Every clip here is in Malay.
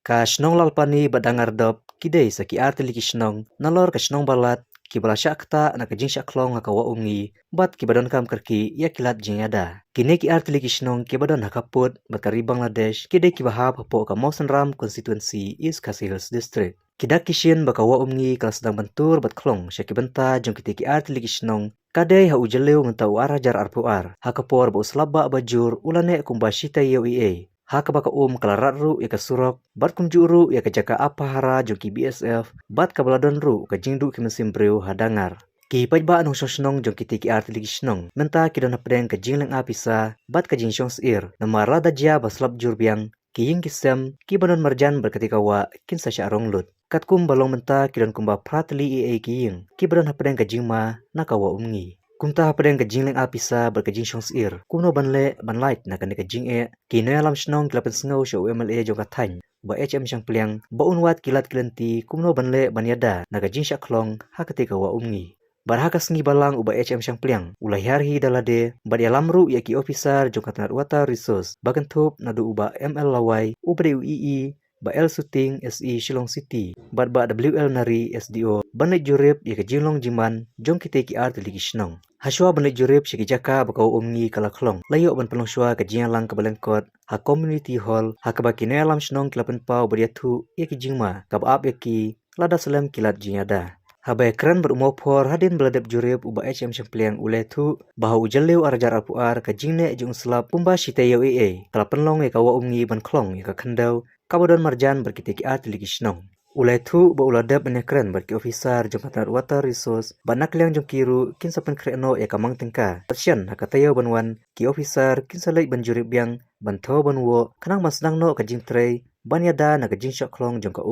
Ka shnong lalpani badangar dop kidei saki artili ki shnong nalor ka shnong balat ki bala shakta na ka jing shaklong ka wa ungi bat ki badon kam karki ya kilat jingada. Kini ki artili ki shnong ki badon hakaput bat kari Bangladesh kidei ki bahap hapo ka Mawson Ram constituency East Khasi Hills district. Kidak kishin baka wa ungi kala sedang bentur bat klong syaki benta jong kiti ki artili ki shnong kadai ha ujaleu menta uara jar arpuar hakapor ba uslaba bajur ulane kumbashita yeu ie. Haka baka kala ru ya ka surok bat kumjuru ya ka jaka apa hara joki BSF bat ka baladon ru ka jingdu ki mesim breu hadangar. Ki pajba anong sosnong jong kiti ki artili ki shnong menta ki don hapdeng ka jingleng apisa bat ka jingsyong sir na marada jia baslap jurbiang ki ying kisem ki banon marjan berketika wa kinsa syarong lut. Katkum balong menta ki don kumba pratli ki ying ki banon hapdeng ka jingma nakawa umngi. Kumta hapadeng ka jingleng apisa berkajing syong sir kuno banle banlait na kanika jing kino alam shnong kilapan sengaw sya UMLA jong katany ba HM syang pliang ba unwat kilat kilenti kuno banle banyada na kajing sya klong hakatika wa umngi barhaka sengi balang uba HM syang pliang ulai harhi dalade ba dia lamru ya ki officer jong katanat water resource bagantup nadu uba ML lawai ubre UII ba L Suting SE Shillong City ba WL Nari SDO banai jurip ya ka jinglong jiman jong kite ki art ligi shnong haswa banai jurip syaki jaka bakau umngi kala klong layo ban pelong shwa ka jinlang ka balengkot ha community hall ha ka bakine alam shnong kilapan pau bariatu ya ki jingma ka baap ya ki lada salam kilat jinyada habai keren berumopor hadin beladap jurip uba HM syempliang ulai tu bahu ujaleu arajar apuar ka jingne jung selap pumba shitayau kala penlong ya ka wa umngi ban klong ya ka khandau kabodon marjan berkitiki art ligi shnong ulai tu ba uladap keren berki officer jong katanat water resource banak liang jong kiru kin sapen kreno ya kamang tengka persyan hakatayo banwan ki officer kin salai ban jurip biang ban tho ban wo kanang masnang no ka jing trei ban yada na ka jing syaklong jong ka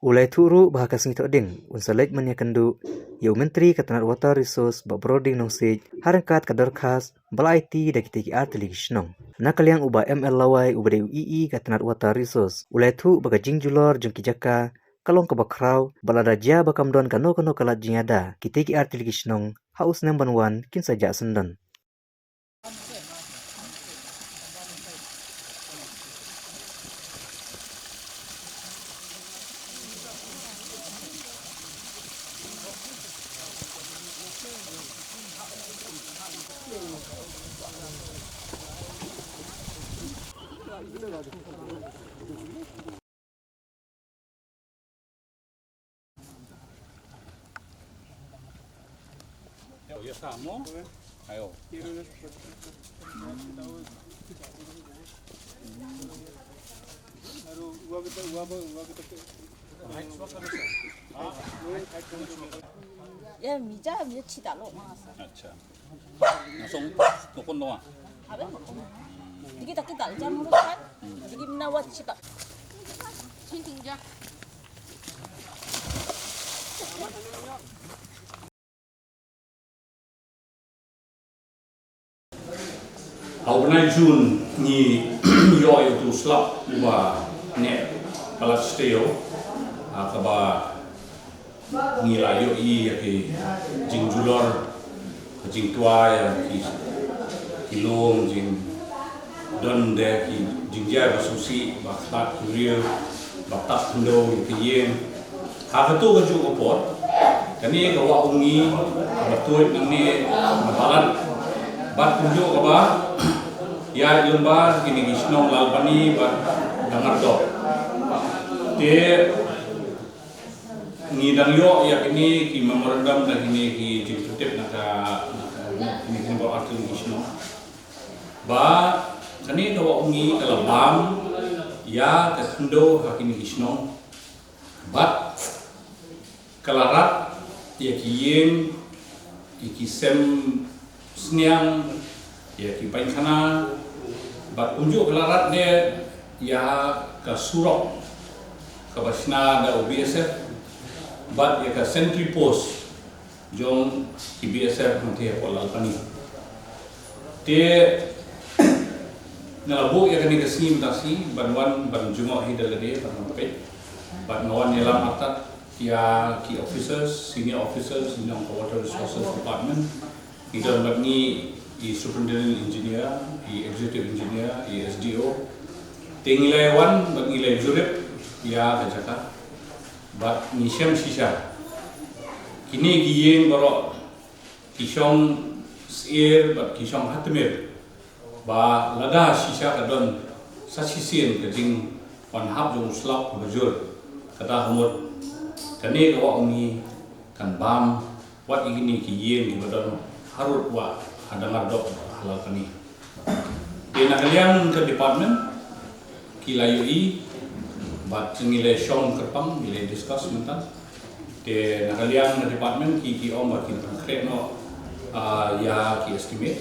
ulai turu bahaka singi toding unsalek manya kendu ya menteri katanat water resource ba broding nong sej harangkat kadar khas bala IT da kitiki art ligi shnong nakaliang uba ML lawai uba UII katanat water resource ulai tu baka jing julor jong kijaka kalong ka bakraw balada ja bakam don kano kalat jingada kitiki art ligi shnong haus nem banwan kin saja sendon. Ya samo, ayo. Ya mija cita lo mas. Acha. Langsung tukun doang. Apa? Kita jam mulut. Jadi menawat cita. Cintingja. Awalnya Jun ni yo itu slap uba ne palat steo akaba ni layo I ke jing julor jing tua ya ki long jing don de ki jing ja basusi baktat real baktat ndo ki yen ha tu ka ju ko pot kani ka wa ungi betul ini balat bat kunjo ka ba ya lembar kini gisnong lalpani bat dangar do te ngidang yo ya kini ki memorandum dan kini ki jiputip naka kini kini bawa arti gisnong ba kani kawa ungi kalabam ya kendo hakini gisnong bat kalarat ya kiyeng ki sem sniang ya ki pain kana bat unjuk kelarat dia ya ke surok ke basna da BSF bat ya ke sentry post jong ki BSF nanti ya pola pani te nalabu ya kani kesim tasi banwan ban jumok hidal dia ban pet bat nawan yelam atat ya ki officers senior officers in water resources department idon bat ni superintendent engineer, executive engineer, SDO. Tengilai wan, bangilai jurip, ya kajaka but ni shem shisha kini giyeng baro kisong sir but kisong hatmir ba laga shisha kadon sasisien kajing wan hab jong slap bajur kata hamut kani kawa ungi kan bam wat igini giyeng badon harut wa adangar dok halal kani di nakalian ke department kilayui bat ngile shong kerpang ngile discuss mentan de nakalian ke department ki om bat kin konkret no ya ki estimate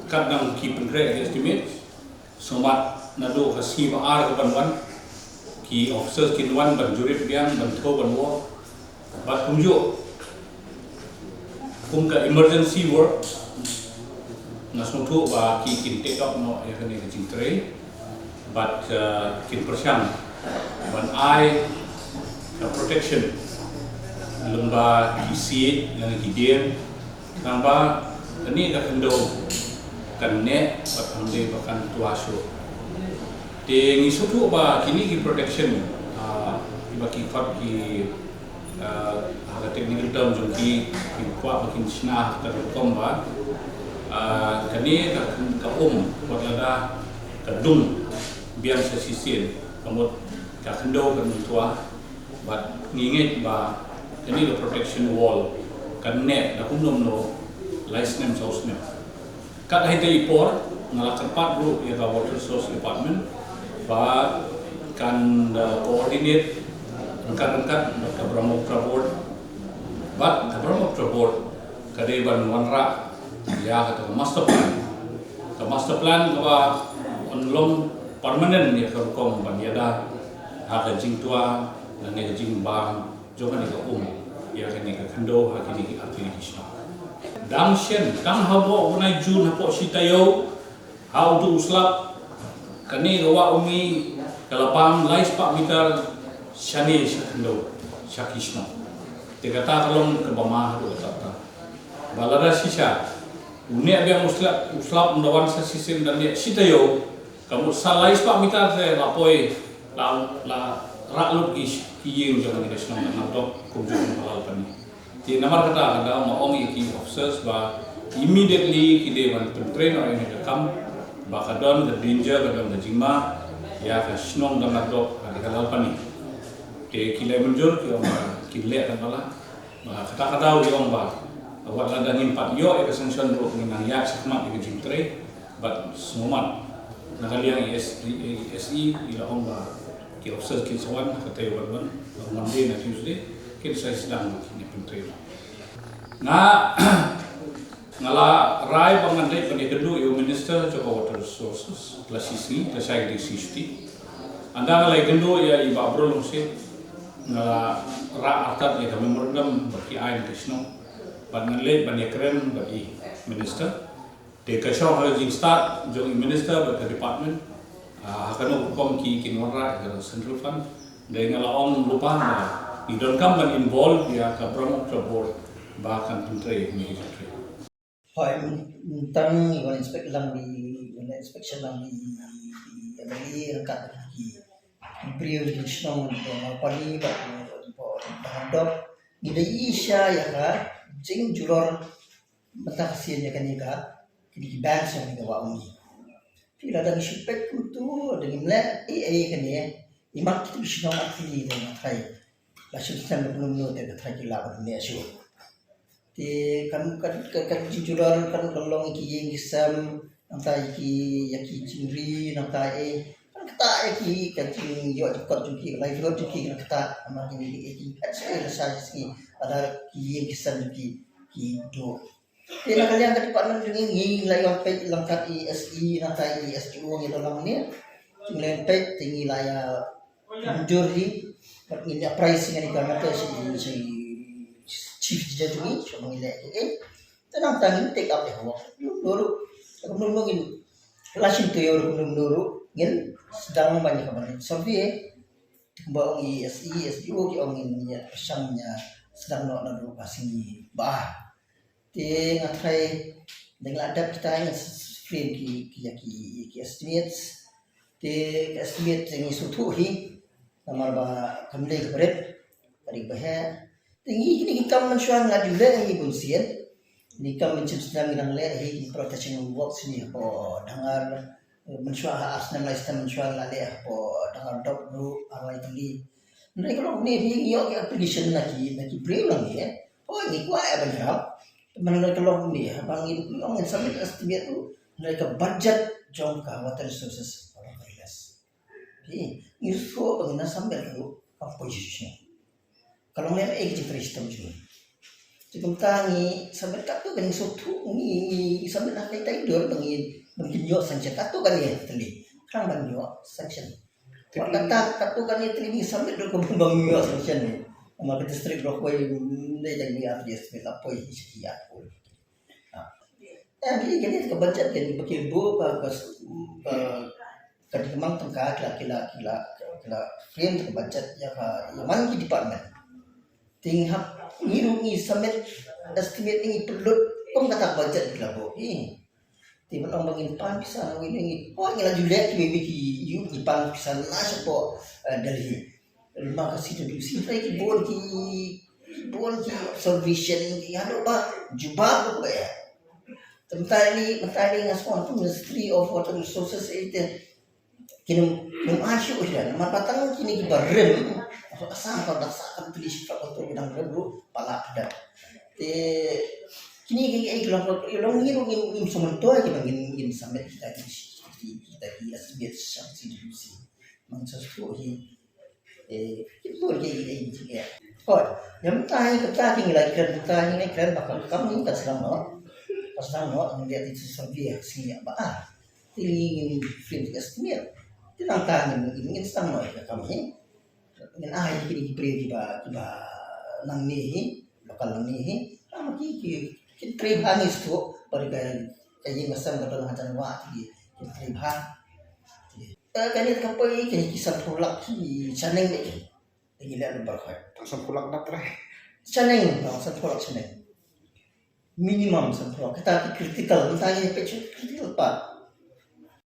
kadang ki konkret estimate somat nado kasi ba ar ban ki officers kin wan ban jurit biang ban tho ban wo bat kumjo kum ka emergency work nasungtu ba ki kin take up no ya kani kicing tray but kin persiang ban I protection lemba kisi yang kidien namba ini ka kendo kan ne bat hamde bakan tuaso de ngisutu ba kini ki protection iba ki fat ki ada technical term jong ki kuat makin snah terkom ba kani ka buat lada kedung biar sesisien kamut ka kendo kan tua but ngingit ba kani the protection wall kan net da kumnom no license house ne kat hite ipor ngala tempat bro ya ka water source department ba kan coordinate angkat ka Brahmaputra board but ka Brahmaputra board kadeban wanra ya kata master plan ka onlom permanent ya ka kom ban yada ha ka jingtua dan ne jing bang jokan ka ya ka ni ka khando ha ki ni application dang shen dang habo unai jun hapo sitayo how to uslap kani gawa umi kalapam lais pak meter shani khando shakishno te kata kalong ke bama do kata balara sisa unia biang uslap mendawan sasisim dan dia sitayo kamu salais pak meter se lapoi la rakluk kiyeng jangan kita senang nak kunjung halal pani di namar kata ada mau ki officers ba immediately kide ban train or ini kam ba kadon the danger kadon the jima ya ka senang dan nak halal pani ke kile menjur ki om kile kan bala ba kata wi om ba awak lada nimpat yo extension ro nginang ya sakmat ke jimtre but semumat nakaliang SE ila om ba ki officers ki sawan kata wan Monday na Tuesday kin saya sedang kini pentri na ngala rai pangandai pani kedu yo minister Joko Water Resources klasisi klasai di safety anda ngalai kedu ya iba bro lungsi ngala ra atat ya memorandum bagi ain kisno ban ngalai ban keren bagi minister de kasho ha jing start jo minister bagi department hakano kom ki kinwara central fund dari ngalaong lupa na idon kam ban involved ya ka Brahmaputra board bahkan pentri ni menteri Hoi tang iwan inspection lang di angkat di beliau di senong pagi po handok ida isya ya ka jing julor mataksian ya kanika di bank yang gawa uni pila dan shipek tu dengan mele kania imak tu senong akti dengan thai la sistem belum no te thai ki la ne shu ti kan jujulor kan kolong ki yeng gisam antai ki yaki jingri nantai kan kata ki kan jing yo kot juki lai ro juki kan kata ama ki ki kan sai ki ada ki yeng gisam ki do ti na kalian kat department ngi lai on page langkat ISI nantai ISU ngi dalam ni jing page tinggi laya mundur di ini price ni kan kata si chief judge so mengilai tenang tangin take up deh awak dulu kemudian mungkin langsung tu ya dulu ngin sedang banyak kabar survey bawa ISI SDO ki ongin ya pesannya sedang nak dulu kasih bah ti ngatai dengan adab kita yang frame ki estimates Ti estimate yang sutu hi namar ba kamle kebret kari bahe tinggi kini kita mensuang ngajule hi bunsian ni kam mencip sedang nang le hi protection works ni po dangar mensuang ha asna lai sta mensuang la le po dangar dok ru arwai tali mereka kalau ni hi yo application lagi brain lang ni oh ni kwa ya benar teman kalau ni bang ini yang sampai estimate tu mereka budget jong ka water resources info pagina sambil dulu composition. Kalau ngelihat cerita sistem juga. Cukup tangi sambil katu kan suatu ni sambil nak kita tidur bangin yo sanction katu kan ya teli. Kerang bang yo sanction. Kata katu kan ya teli sambil dulu bang yo sanction ni. Ama kita strik rokoi dai jadi apa dia strik apa sekian pun. Jadi kebaca jadi pakai bu kan kemang tengkak kila frame ke budget ya mana di department tinggal ngiru submit estimate ini perlu kong kata budget kila bo tiba orang bangin pan bisa ini oh ngila julet baby ki you di pan bisa nasa po dari rumah kasih tu sih ki bon ki observation ki ada ba jubah apa ya tentang ngaspon tu Ministry of Water Resources itu kini mengasyuk sudah, mapatang kini kibarem, asal kau dah sakit tulis faktor bidang dulu, pala ada. Kini kalau ngirung sementua kita ngin sampai kita di asbet substitusi, mangsusu itu lagi ya. Oh, yang tahu kita tinggal keren bakal kamu tak sedang melihat itu sebagai sini apa ini film estimate. Tinang tanya ingin sang noi kami ingin jadi kiri kiba nang nihi lokal nang nihi sama ki trip hanis tu berikan kaji masam kata macam wa ki trip ha kanit kapai kaji kisah pulak ki chaneng ni gila lembar kau Pasal pulak nak try. chaneng pulak chaneng minimum pulak kita critical misalnya critical pa